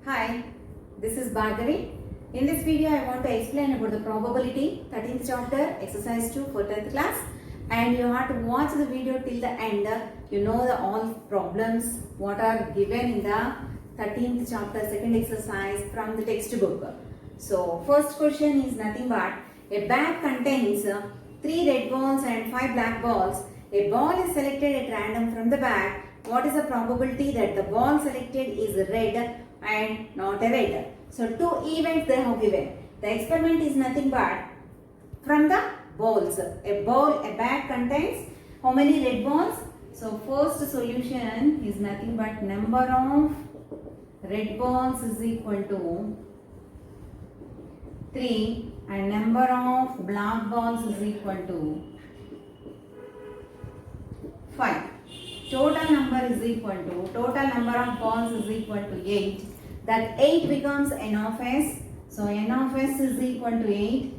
Hi, this is Bhargavi. In this video, I want to explain about the probability, 13th chapter, exercise 2 for 10th class. And you have to watch the video till the end. You know the all problems what are given in the 13th chapter, second exercise from the textbook. So, first question is nothing but a bag contains 3 red balls and 5 black balls. A ball is selected at random from the bag. What is the probability that the ball selected is red and not a red? So, 2 events they have given. The experiment is nothing but from the balls. A bag contains how many red balls? So, first solution is nothing but number of red balls is equal to 3 and number of black balls is equal to 5. Total number is equal to, total number of balls is equal to 8. That 8 becomes n of s. So n of s is equal to 8.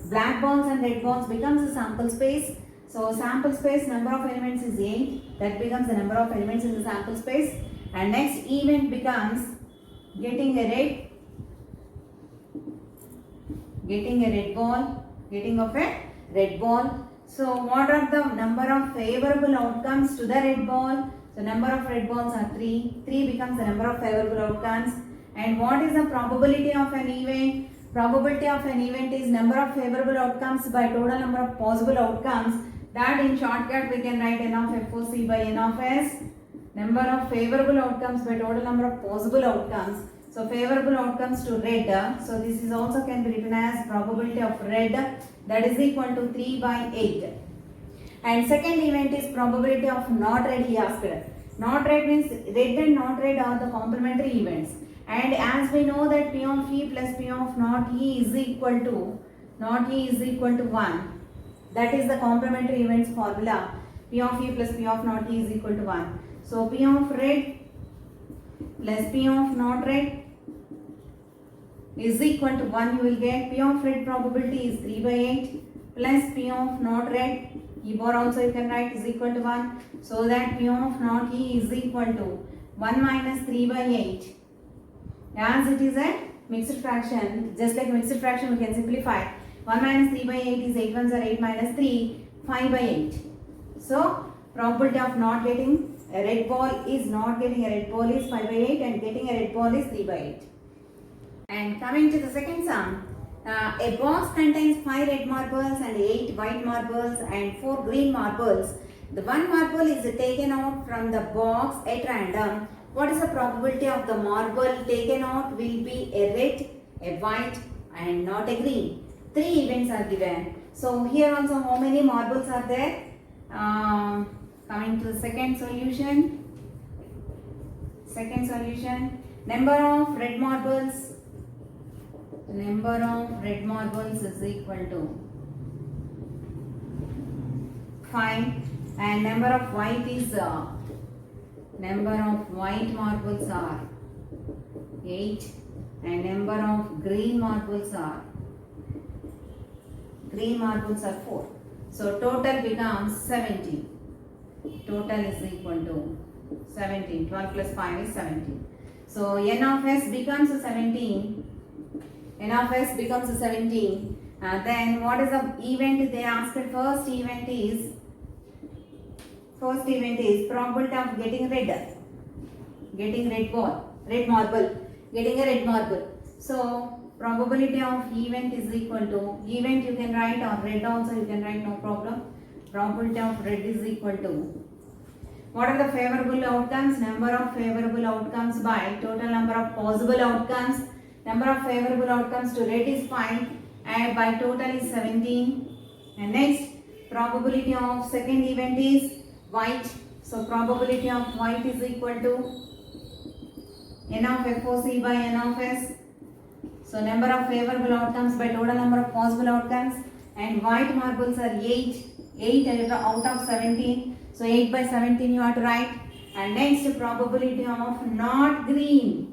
Black balls and red balls becomes the sample space. So sample space number of elements is 8. That becomes the number of elements in the sample space. And next event becomes getting a red ball, getting of a red ball. So what are the number of favorable outcomes to the red ball? So number of red balls are 3. 3 becomes the number of favorable outcomes. And what is the probability of an event? Probability of an event is number of favorable outcomes by total number of possible outcomes. That in shortcut we can write n of FOC by n of s. Number of favorable outcomes by total number of possible outcomes. So favorable outcomes to red. So this is also can be written as probability of red, that is equal to 3 by 8. And second event is probability of not red he asked. Not red means red and not red are the complementary events. And as we know that P of E plus P of not E is equal to 1. That is the complementary events formula. P of E plus P of not E is equal to 1. So P of red plus P of not red is equal to 1. You will get P of red probability is 3 by 8 plus P of not red. E bar also you can write is equal to 1. So that P of not E is equal to 1 minus 3 by 8. As it is a mixed fraction, just like mixed fraction we can simplify. 1 minus 3 by 8 is 8 ones are 8 minus 3, 5 by 8. So probability of not getting a red ball is 5 by 8 and getting a red ball is 3 by 8. And coming to the second sum, a box contains 5 red marbles and 8 white marbles and 4 green marbles. The one marble is taken out from the box at random. What is the probability of the marble taken out will be a red, a white and not a green. 3 events are given. So here also how many marbles are there? Coming to the second solution. Number of red marbles is equal to 5 and number of white marbles are 8 and number of green marbles are 4. So total becomes 17. Total is equal to 17. 12 plus 5 is 17. So n of s becomes 17. Then what is the event they asked? First event is probability of getting a red marble. So probability of event is equal to, event you can write or red also you can write, no problem. Probability of red is equal to, what are the favorable outcomes? Number of favorable outcomes by total number of possible outcomes. Number of favorable outcomes to red is 5 and by total is 17. And next probability of second event is white. So probability of white is equal to n of FOC by n of s. So number of favorable outcomes by total number of possible outcomes, and white marbles are 8 out of 17. So 8 by 17 you have to write. And next probability of not green,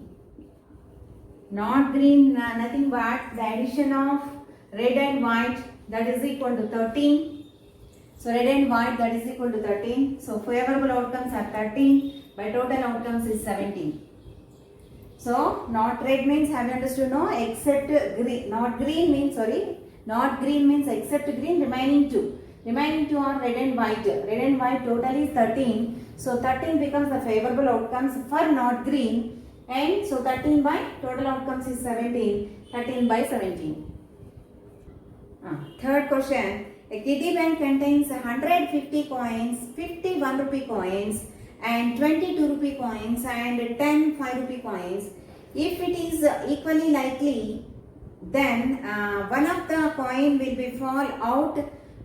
nothing but the addition of red and white, that is equal to 13. So red and white, that is equal to 13. So favorable outcomes are 13 by total outcomes is 17. So not red means, have you understood? No, except green. Not green means, sorry, not green means except green, remaining 2. Remaining 2 are red and white. Red and white total is 13. So 13 becomes the favorable outcomes for not green. And so 13 by total outcomes is 17. 13 by 17. Third question. A kitty bank contains 150 coins, 50 1 rupee coins and 22 rupee coins and 10 5 rupee coins. If it is equally likely, then one of the coin will be fall out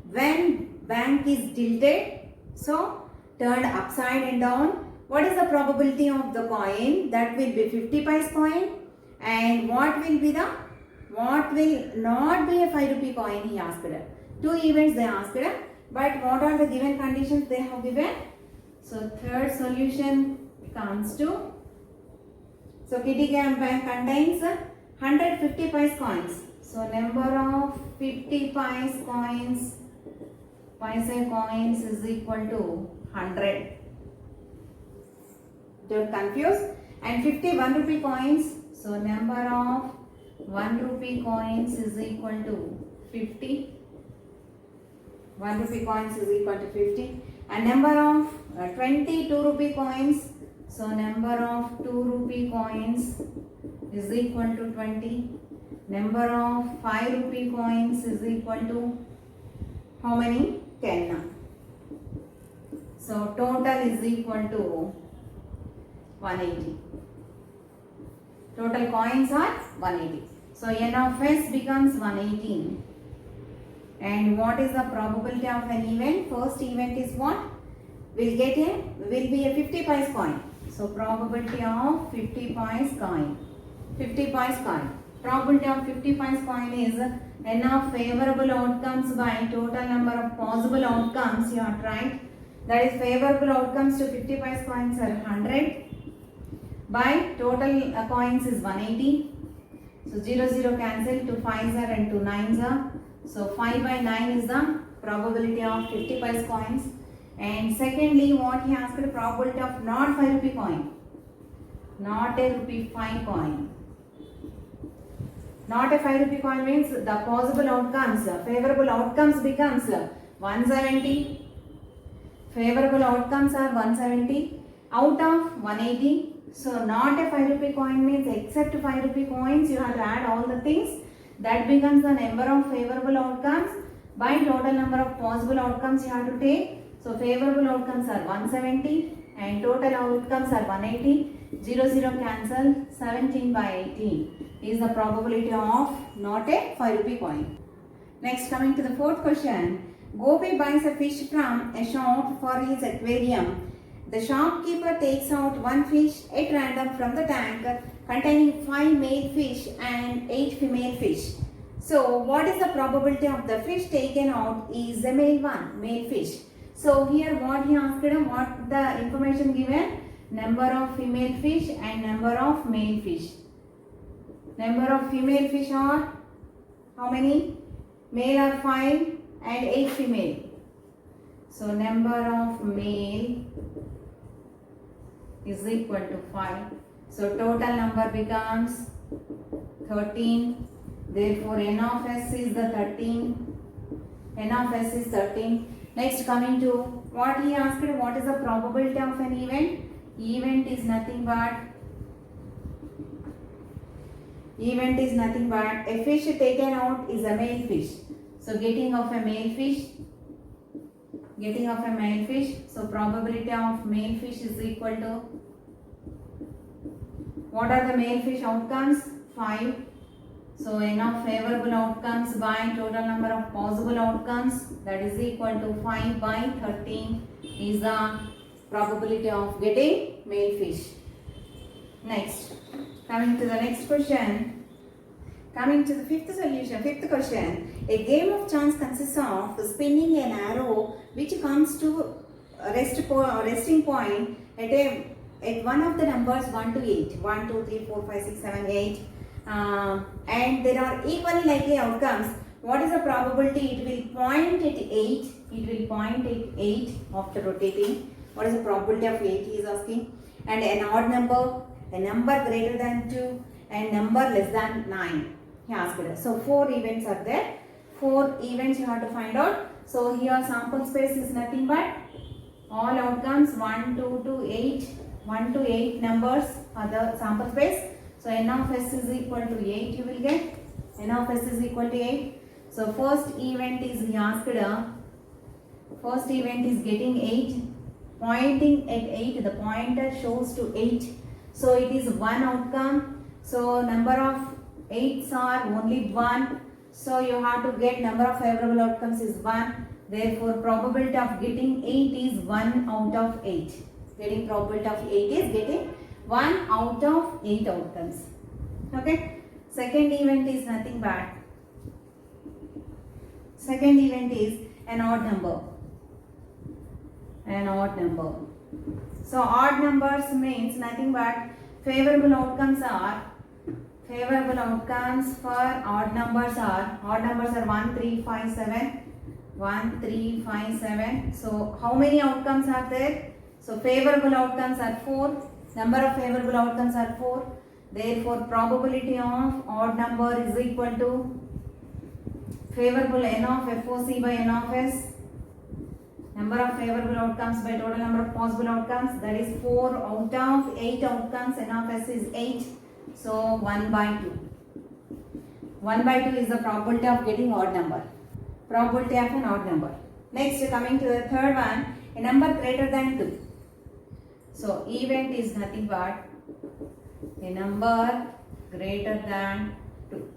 when bank is tilted, so turned upside and down. What is the probability of the coin? That will be 50 paise coin. And what will not be a 5 rupee coin, he asked. 2 events they asked, but what are the given conditions they have given? So third solution comes to, so kitty bank contains 150 paise coins. So number of 50 paise coins is equal to 100. Don't confuse. And 50 1 rupee coins. So number of 1 rupee coins is equal to 50. 1 rupee coins is equal to 50. And number of 22 rupee coins. So number of 2 rupee coins is equal to 20. Number of 5 rupee coins is equal to how many? 10. So total is equal to 180. Total coins are 180. So n of s becomes 118. And what is the probability of an event? First event is what? Will be a 50 paise coin. So probability of 50 paise coin. 50 paise coin. Probability of 50 paise coin is n of favorable outcomes by total number of possible outcomes. You are right. That is favorable outcomes to 50 paise coins are 100 by total coins is 180. So 0 0 cancel, 2 5s are and 2 9s are. So 5 by 9 is the probability of 50 paise coins. And secondly, what he asked, the probability of not 5 rupee coin. Not a rupee 5 coin. Not a 5 rupee coin means the possible outcomes, favorable outcomes becomes 170. Favorable outcomes are 170 out of 180. So not a 5 rupee coin means except 5 rupee coins, you have to add all the things. That becomes the number of favorable outcomes by total number of possible outcomes you have to take. So favorable outcomes are 170 and total outcomes are 180. 0 0 cancel, 17 by 18 is the probability of not a 5 rupee coin. Next, coming to the fourth question. Gopi buys a fish from a shop for his aquarium. The shopkeeper takes out one fish at random from the tank containing 5 male fish and 8 female fish. So what is the probability of the fish taken out is a male fish. So here what he asked him, what the information given? Number of female fish and number of male fish. Number of female fish are how many? Male are 5 and 8 female. So number of male is equal to 5. So total number becomes 13. Therefore n of s is the 13. N of s is 13. Next, coming to what he asked, what is the probability of an event? Event is nothing but a fish taken out is a male fish. So getting of a male fish. So probability of male fish is equal to, what are the male fish outcomes? 5. So n of favorable outcomes by total number of possible outcomes, that is equal to 5 by 13 is the probability of getting male fish. Next, coming to the next question. Coming to the fifth question. A game of chance consists of spinning an arrow which comes to a resting point at one of the numbers 1 to 8. 1, 2, 3, 4, 5, 6, 7, 8. And there are equally likely outcomes. What is the probability? It will point at 8. After rotating. What is the probability of 8? He is asking. And an odd number a number greater than 2, and number less than 9. He asked us. So 4 events are there. 4 events you have to find out. So here sample space is nothing but all outcomes 1, 2 to 8. 1 to 8 numbers are the sample space. So n of s is equal to 8 you will get. N of s is equal to 8. So first event is he asked, first event is getting 8. Pointing at 8, the pointer shows to 8. So it is one outcome. So number of 8s are only 1. So you have to get number of favorable outcomes is 1. Therefore probability of getting 8 is 1 out of 8. Getting probability of 8 is getting 1 out of 8 outcomes. Okay. Second event is nothing but, second event is an odd number. An odd number. So odd numbers means nothing but favorable outcomes are, favorable outcomes for odd numbers are 1, 3, 5, 7. 1, 3, 5, 7. So how many outcomes are there? So favorable outcomes are 4. Number of favorable outcomes are 4. Therefore probability of odd number is equal to favorable n of FOC by n of s. Number of favorable outcomes by total number of possible outcomes, that is 4 out of 8 outcomes. N of s is 8. So 1 by 2. 1 by 2 is the probability of getting odd number. Probability of an odd number. Next, coming to the third one, a number greater than 2. So event is nothing but a number greater than 2.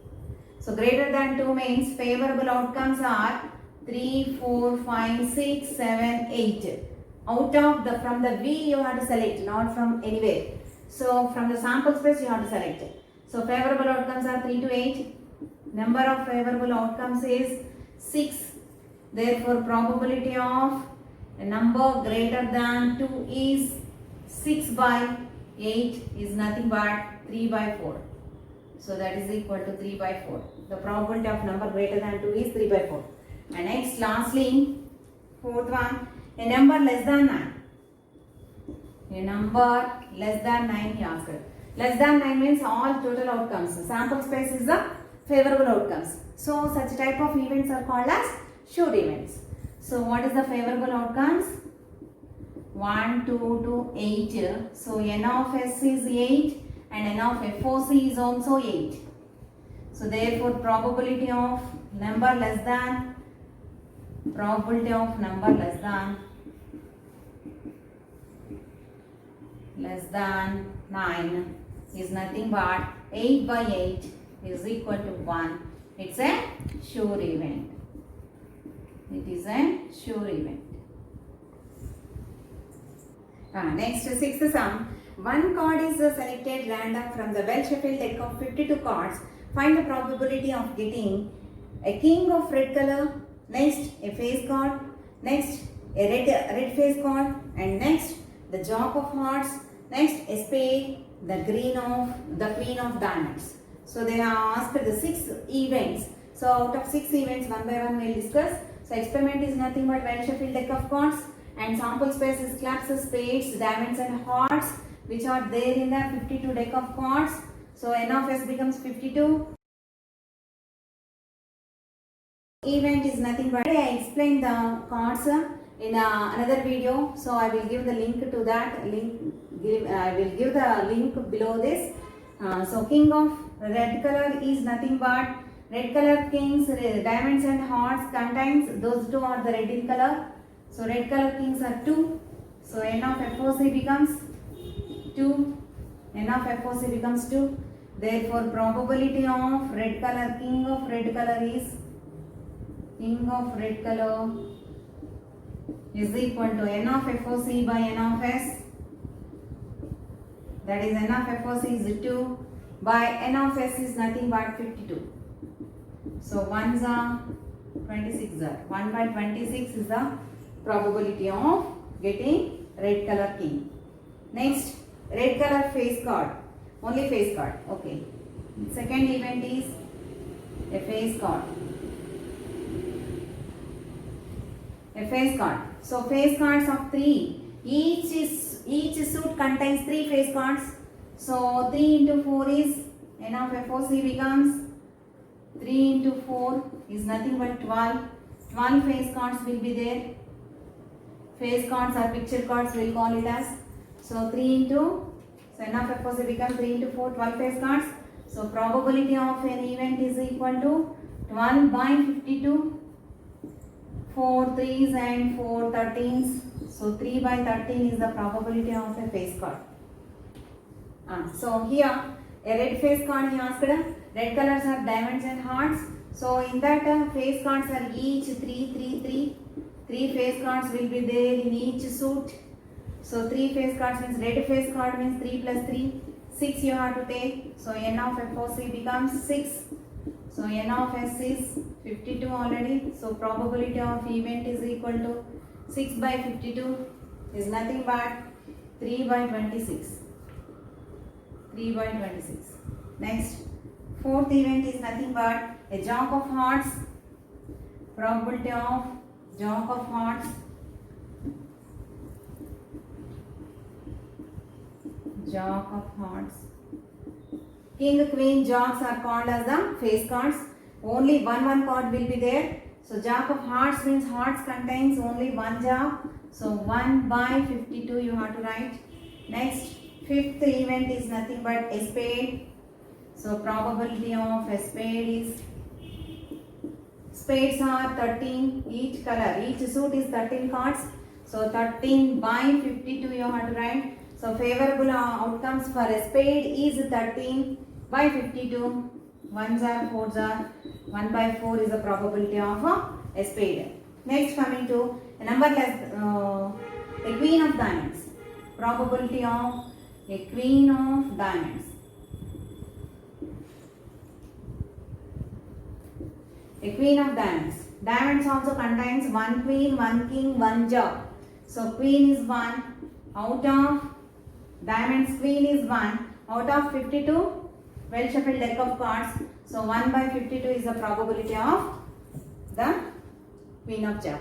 So greater than 2 means favorable outcomes are 3, 4, 5, 6, 7, 8. Out of the, from the V you have to select, not from anywhere. So from the sample space you have to select. So favorable outcomes are 3 to 8. Number of favorable outcomes is 6. Therefore probability of a number greater than 2 is 6 by 8 is nothing but 3 by 4. So that is equal to 3 by 4. The probability of number greater than 2 is 3 by 4. And next, lastly, fourth one, a number less than 9. A number less than 9 he asked. Less than 9 means all total outcomes. Sample space is the favorable outcomes. So such type of events are called as sure events. So what is the favorable outcomes? 1, 2 to 8. So n of s is 8 and n of FOC is also 8. So therefore probability of number less than, probability of number less than 9 is nothing but 8 by 8 is equal to 1. It's a sure event. It is a sure event. Next, sixth sum. One card is selected random from the well-shuffled deck of 52 cards. Find the probability of getting a king of red color, next a face card, next a red face card, and next the jack of hearts, next a spade, the queen of diamonds. So they have asked the 6 events. So out of 6 events, one by one we will discuss. So experiment is nothing but well-shuffled deck of cards, and sample space is clubs, spades, diamonds and hearts, which are there in the 52 deck of cards. So n of s becomes 52. Event is nothing but, I explained the cards in another video, so I will give the link to that link. I will give the link below this. So king of red color is nothing but red color kings, diamonds and hearts contains, those two are the red in color. So red color kings are 2. So n of FOC becomes 2. N of FOC becomes 2. Therefore probability of red color, king of red color is equal to n of FOC by n of s. That is n of FOC is 2 by n of s is nothing but 52. So 1s are 26 are 1 by 26 is the probability of getting red color king. Next, red color face card, only face card. Okay. Second event is a face card. A face card. So face cards of 3. Each suit contains 3 face cards. So 3 into 4 is n of FOC becomes 3 into 4 is nothing but 12. 12 face cards will be there. Face cards or picture cards we'll call it as. So 3 into, so n of FOC becomes 3 into 4, 12 face cards. So probability of an event is equal to 12 by 52. 4 3s and 4 13s. So 3 by 13 is the probability of a face card. So here a red face card he asked. Red colors are diamonds and hearts. So in that face cards are each 3. 3 face cards will be there in each suit. So 3 face cards means red face card means 3 plus 3. 6 you have to take. So n of FOC becomes 6. So n of S is 52 already. So probability of event is equal to 6 by 52 is nothing but 3 by 26. 3 by 26. Next, fourth event is nothing but a jack of hearts. Probability of jack of hearts. Jack of hearts. King, queen, jacks are called as the face cards. Only one card will be there. So jack of hearts means hearts contains only one jack. So 1 by 52 you have to write. Next, fifth event is nothing but a spade. So probability of a spade is, spades are 13 each color. Each suit is 13 cards. So 13 by 52 you have to write. So favorable outcomes for a spade is 13 by 52. 1s are 4s are. 1 by 4 is the probability of a spade. Next, coming to a number less, a queen of diamonds. Probability of a queen of diamonds. A queen of diamonds. Diamonds also contains one queen, one king, one jack. So queen is 1 out of diamonds. Queen is 1 out of 52 well shuffled deck of cards. So 1 by 52 is the probability of the queen of jack.